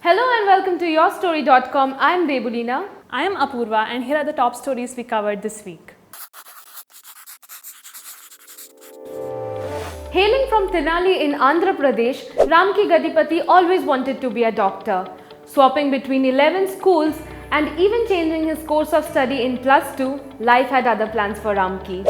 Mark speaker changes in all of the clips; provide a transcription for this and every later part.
Speaker 1: Hello and welcome to yourstory.com. I am Debolina.
Speaker 2: I am Apurva and here are the top stories we covered this week.
Speaker 1: Hailing from Pilani in Andhra Pradesh, Ramki Gadipati always wanted to be a doctor. Swapping between 11 schools and even changing his course of study in +2, life had other plans for Ramki.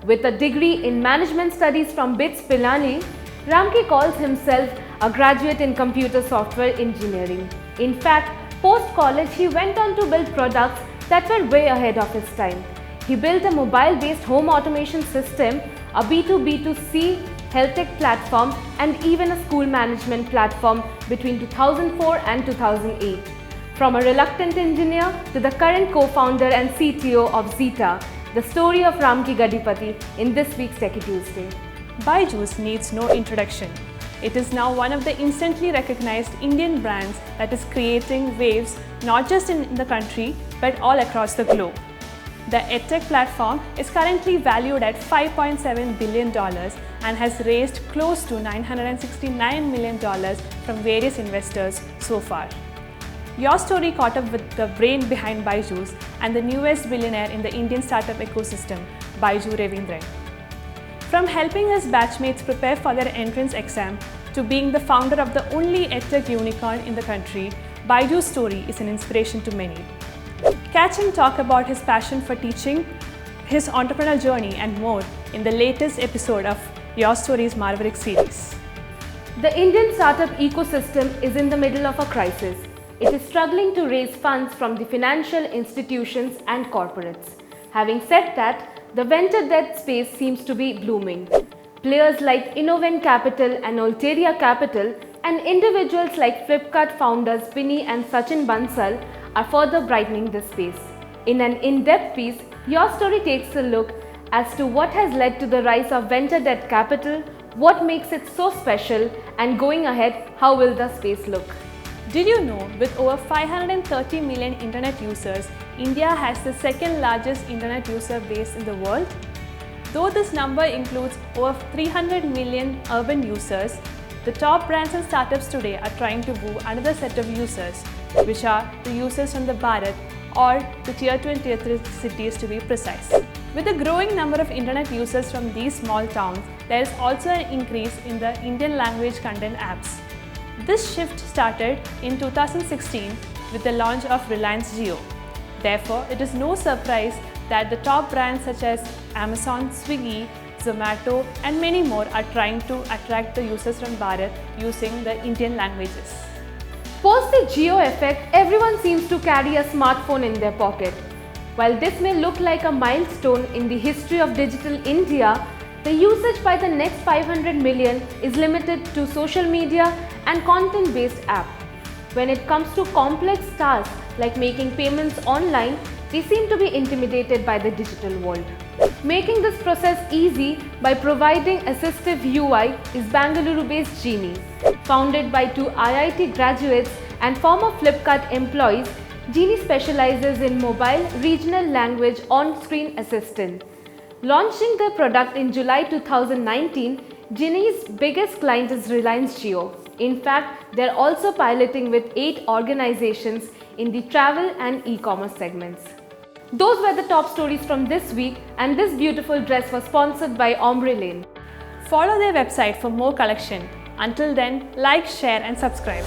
Speaker 1: With a degree in management studies from BITS Pilani, Ramki calls himself a graduate in computer software engineering. In fact, post-college he went on to build products that were way ahead of his time. He built a mobile-based home automation system, a B2B2C health tech platform and even a school management platform between 2004 and 2008. From a reluctant engineer to the current co-founder and CTO of Zeta, the story of Ramki Gadipati in this week's Techie Tuesday.
Speaker 2: Byju needs no introduction. It is now one of the instantly recognized Indian brands that is creating waves not just in the country but all across the globe. The EdTech platform is currently valued at $5.7 billion and has raised close to $969 million from various investors so far. Your story caught up with the brain behind Byju and the newest billionaire in the Indian startup ecosystem, Byju Raveendran. From helping his batchmates prepare for their entrance exam to being the founder of the only EdTech unicorn in the country, Byju's story is an inspiration to many. Catch him talk about his passion for teaching, his entrepreneurial journey and more in the latest episode of Your Story's Marverick series.
Speaker 1: The Indian startup ecosystem is in the middle of a crisis. It is struggling to raise funds from the financial institutions and corporates. Having said that, the venture debt space seems to be blooming. Players like Innovent Capital and Ulteria Capital and individuals like Flipkart founders Pinny and Sachin Bansal are further brightening this space. In an in-depth piece, Your Story takes a look as to what has led to the rise of venture debt capital, what makes it so special, and going ahead, how will the space look?
Speaker 2: Did you know with over 530 million internet users, India has the second largest internet user base in the world? Though this number includes over 300 million urban users, the top brands and startups today are trying to woo another set of users, which are the users from the Bharat or the Tier 2 and Tier 3 cities to be precise. With a growing number of internet users from these small towns, there is also an increase in the Indian language content apps. This shift started in 2016 with the launch of Reliance Jio. Therefore, it is no surprise that the top brands such as Amazon, Swiggy, Zomato and many more are trying to attract the users from Bharat using the Indian languages.
Speaker 1: Post the Jio effect, everyone seems to carry a smartphone in their pocket. While this may look like a milestone in the history of digital India, the usage by the next 500 million is limited to social media and content-based apps. When it comes to complex tasks like making payments online, they seem to be intimidated by the digital world. Making this process easy by providing assistive UI is Bangalore-based Genie. Founded by two IIT graduates and former Flipkart employees, Genie specializes in mobile regional language on-screen assistant. Launching their product in July 2019, Genie's biggest client is Reliance Jio. In fact, they're also piloting with 8 organizations in the travel and e-commerce segments. Those were the top stories from this week, and this beautiful dress was sponsored by Ombre.
Speaker 2: Follow their website for more collection. Until then, like, share and subscribe.